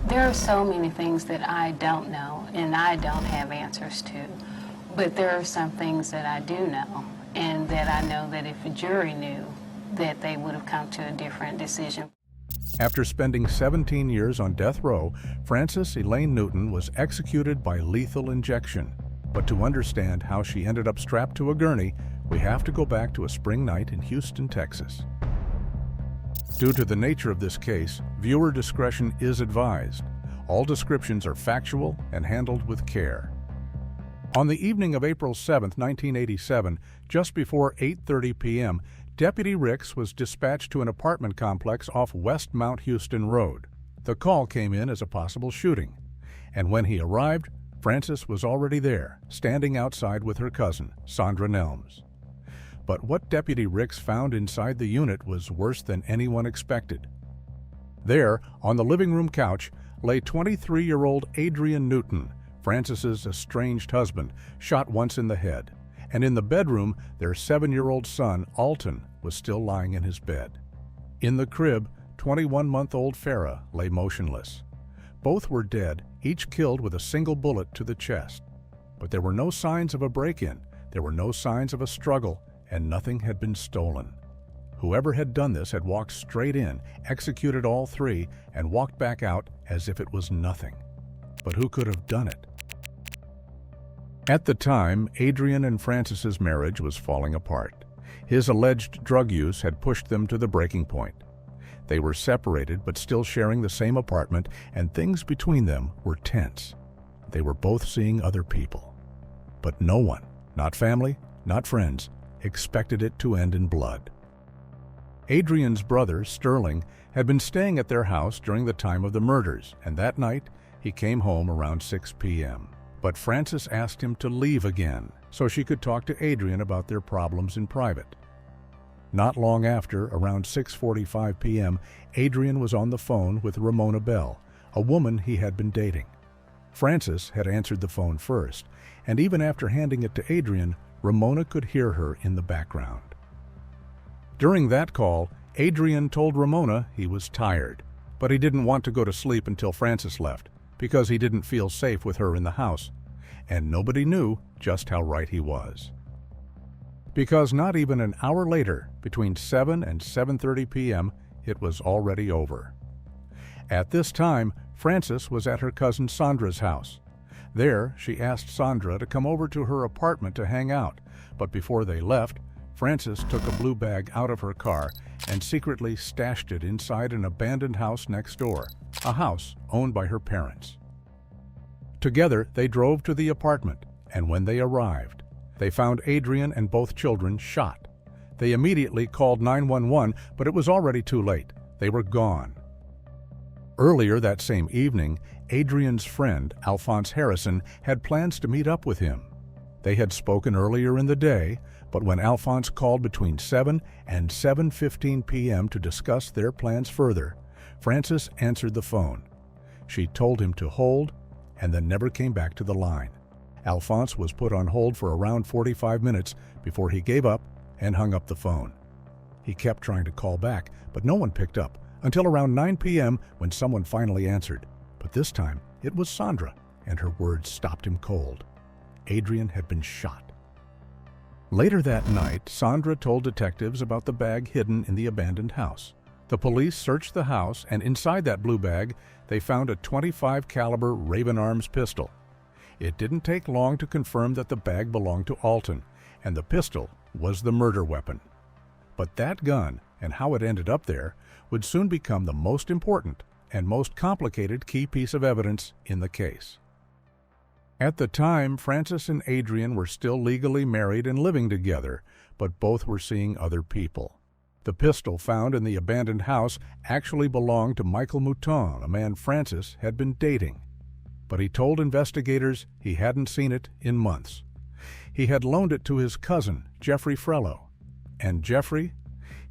There are so many things that I don't know and I don't have answers to, but there are some things that I do know, and that I know that if a jury knew, that they would have come to a different decision. After spending 17 years on death row, Frances Elaine Newton was executed by lethal injection. But to understand how she ended up strapped to a gurney, we have to go back to a spring night in Houston, Texas. Due to the nature of this case, viewer discretion is advised. All descriptions are factual and handled with care. On the evening of April 7, 1987, just before 8:30 p.m., Deputy Ricks was dispatched to an apartment complex off West Mount Houston Road. The call came in as a possible shooting, and when he arrived, Frances was already there, standing outside with her cousin, Sandra Nelms. But what Deputy Ricks found inside the unit was worse than anyone expected. There, on the living room couch, lay 23-year-old Adrian Newton, Frances's estranged husband, shot once in the head. And in the bedroom, their 7-year-old son, Alton, was still lying in his bed. In the crib, 21-month-old Farrah lay motionless. Both were dead, each killed with a single bullet to the chest. But there were no signs of a break-in, there were no signs of a struggle, and nothing had been stolen. Whoever had done this had walked straight in, executed all three, and walked back out as if it was nothing. But who could have done it? At the time, Adrian and Frances's marriage was falling apart. His alleged drug use had pushed them to the breaking point. They were separated but still sharing the same apartment, and things between them were tense. They were both seeing other people. But no one, not family, not friends, expected it to end in blood. Adrian's brother, Sterling, had been staying at their house during the time of the murders, and that night he came home around 6 p.m. But Frances asked him to leave again so she could talk to Adrian about their problems in private. Not long after, around 6:45 p.m., Adrian was on the phone with Ramona Bell, a woman he had been dating. Frances had answered the phone first, and even after handing it to Adrian, Ramona could hear her in the background. During that call, Adrian told Ramona he was tired, but he didn't want to go to sleep until Frances left, because he didn't feel safe with her in the house, and nobody knew just how right he was. Because not even an hour later, between 7 and 7:30 p.m., it was already over. At this time, Frances was at her cousin Sandra's house. There, she asked Sandra to come over to her apartment to hang out, but before they left, Frances took a blue bag out of her car and secretly stashed it inside an abandoned house next door, a house owned by her parents. Together, they drove to the apartment, and when they arrived, they found Adrian and both children shot. They immediately called 911, but it was already too late. They were gone. Earlier that same evening, Adrian's friend, Alphonse Harrison, had plans to meet up with him. They had spoken earlier in the day, but when Alphonse called between 7 and 7:15 p.m. to discuss their plans further, Frances answered the phone. She told him to hold and then never came back to the line. Alphonse was put on hold for around 45 minutes before he gave up and hung up the phone. He kept trying to call back, but no one picked up until around 9 p.m. when someone finally answered. But this time, it was Sandra, and her words stopped him cold. Adrian had been shot. Later that night, Sandra told detectives about the bag hidden in the abandoned house. The police searched the house, and inside that blue bag, they found a .25 caliber Raven Arms pistol. It didn't take long to confirm that the bag belonged to Alton, and the pistol was the murder weapon. But that gun, and how it ended up there, would soon become the most important and most complicated key piece of evidence in the case. At the time, Frances and Adrian were still legally married and living together, but both were seeing other people. The pistol found in the abandoned house actually belonged to Michael Mouton, a man Frances had been dating. But he told investigators he hadn't seen it in months. He had loaned it to his cousin, Jeffrey Frello. And Jeffrey?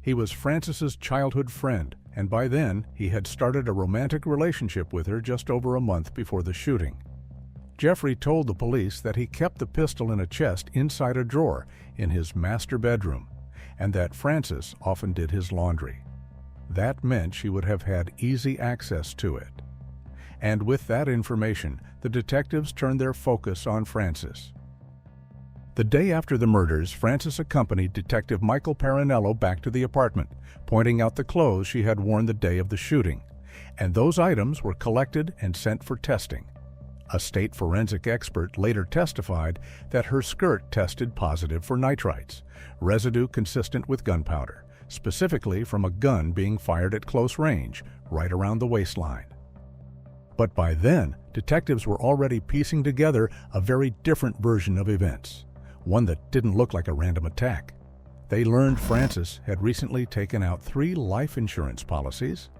He was Frances's childhood friend, and by then he had started a romantic relationship with her just over a month before the shooting. Jeffrey told the police that he kept the pistol in a chest inside a drawer in his master bedroom, and that Frances often did his laundry. That meant she would have had easy access to it. And with that information, the detectives turned their focus on Frances. The day after the murders, Frances accompanied Detective Michael Parinello back to the apartment, pointing out the clothes she had worn the day of the shooting. And those items were collected and sent for testing. A state forensic expert later testified that her skirt tested positive for nitrites, residue consistent with gunpowder, specifically from a gun being fired at close range, right around the waistline. But by then, detectives were already piecing together a very different version of events, one that didn't look like a random attack. They learned Frances had recently taken out 3 life insurance policies,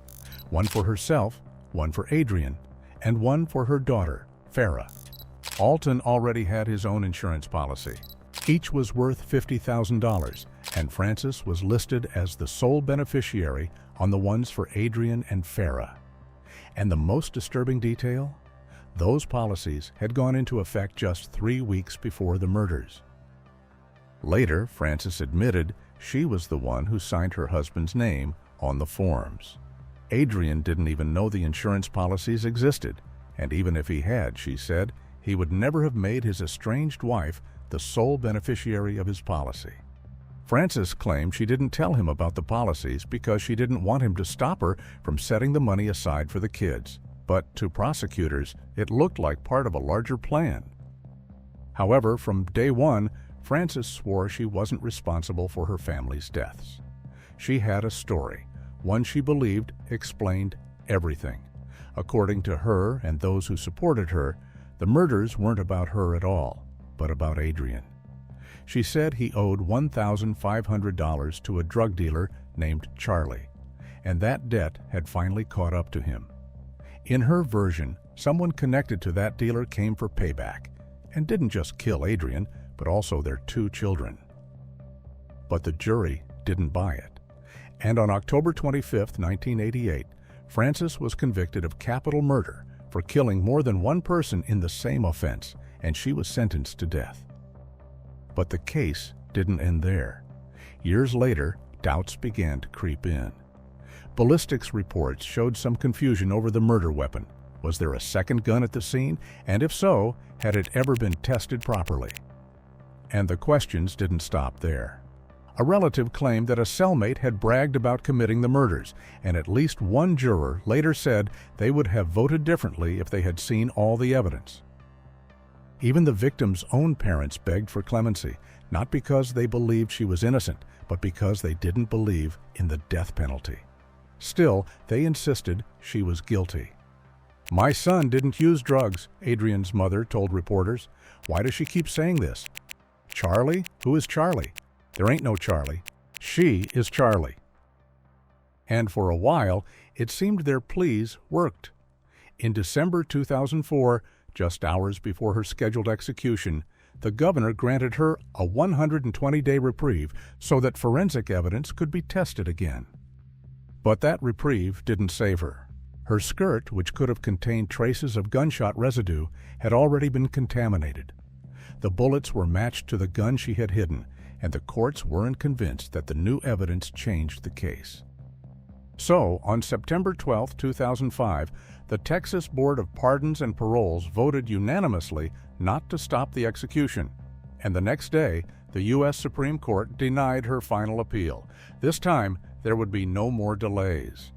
one for herself, one for Adrian, and one for her daughter, Farrah. Alton already had his own insurance policy. Each was worth $50,000, and Frances was listed as the sole beneficiary on the ones for Adrian and Farrah. And the most disturbing detail? Those policies had gone into effect just 3 weeks before the murders. Later, Frances admitted she was the one who signed her husband's name on the forms. Adrian didn't even know the insurance policies existed, and even if he had, she said, he would never have made his estranged wife the sole beneficiary of his policy. Frances claimed she didn't tell him about the policies because she didn't want him to stop her from setting the money aside for the kids. But to prosecutors, it looked like part of a larger plan. However, from day one, Frances swore she wasn't responsible for her family's deaths. She had a story, one she believed explained everything. According to her and those who supported her, the murders weren't about her at all, but about Adrian. She said he owed $1,500 to a drug dealer named Charlie, and that debt had finally caught up to him. In her version, someone connected to that dealer came for payback and didn't just kill Adrian, but also their 2 children. But the jury didn't buy it. And on October 25, 1988, Frances was convicted of capital murder for killing more than one person in the same offense, and she was sentenced to death. But the case didn't end there. Years later, doubts began to creep in. Ballistics reports showed some confusion over the murder weapon. Was there a second gun at the scene? And if so, had it ever been tested properly? And the questions didn't stop there. A relative claimed that a cellmate had bragged about committing the murders, and at least one juror later said they would have voted differently if they had seen all the evidence. Even the victim's own parents begged for clemency, not because they believed she was innocent, but because they didn't believe in the death penalty. Still, they insisted she was guilty. "My son didn't use drugs," Adrian's mother told reporters. "Why does she keep saying this? Charlie? Who is Charlie? There ain't no Charlie. She is Charlie." And for a while, it seemed their pleas worked. In December 2004, just hours before her scheduled execution, the governor granted her a 120-day reprieve so that forensic evidence could be tested again. But that reprieve didn't save her. Her skirt, which could have contained traces of gunshot residue, had already been contaminated. The bullets were matched to the gun she had hidden, and the courts weren't convinced that the new evidence changed the case. So, on September 12, 2005, the Texas Board of Pardons and Paroles voted unanimously not to stop the execution, and the next day, the U.S. Supreme Court denied her final appeal. This time, there would be no more delays.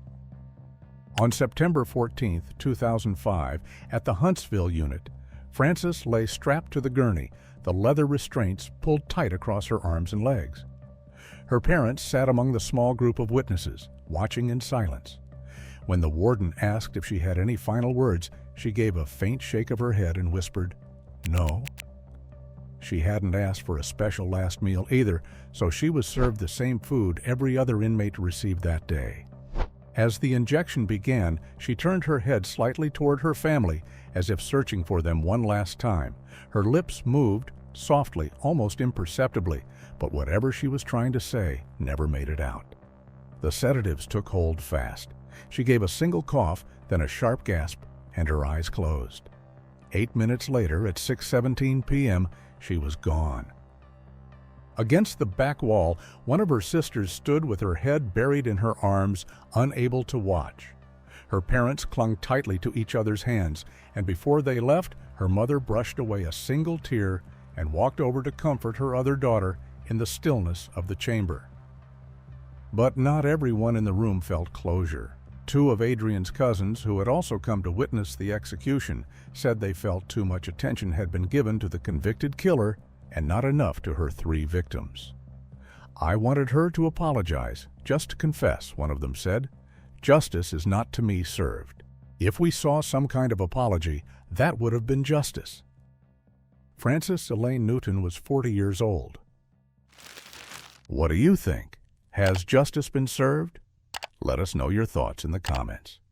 On September 14, 2005, at the Huntsville unit, Frances lay strapped to the gurney, the leather restraints pulled tight across her arms and legs. Her parents sat among the small group of witnesses, watching in silence. When the warden asked if she had any final words, she gave a faint shake of her head and whispered, "No." She hadn't asked for a special last meal either, so she was served the same food every other inmate received that day. As the injection began, she turned her head slightly toward her family, as if searching for them one last time. Her lips moved, softly, almost imperceptibly, but whatever she was trying to say never made it out. The sedatives took hold fast. She gave a single cough, then a sharp gasp, and her eyes closed. 8 minutes later, at 6:17 p.m., she was gone. Against the back wall, one of her sisters stood with her head buried in her arms, unable to watch. Her parents clung tightly to each other's hands, and before they left, her mother brushed away a single tear and walked over to comfort her other daughter in the stillness of the chamber. But not everyone in the room felt closure. Two of Adrian's cousins, who had also come to witness the execution, said they felt too much attention had been given to the convicted killer and not enough to her 3 victims. "I wanted her to apologize, just to confess," one of them said. "Justice is not to me served. If we saw some kind of apology, that would have been justice." Frances Elaine Newton was 40 years old. What do you think? Has justice been served? Let us know your thoughts in the comments.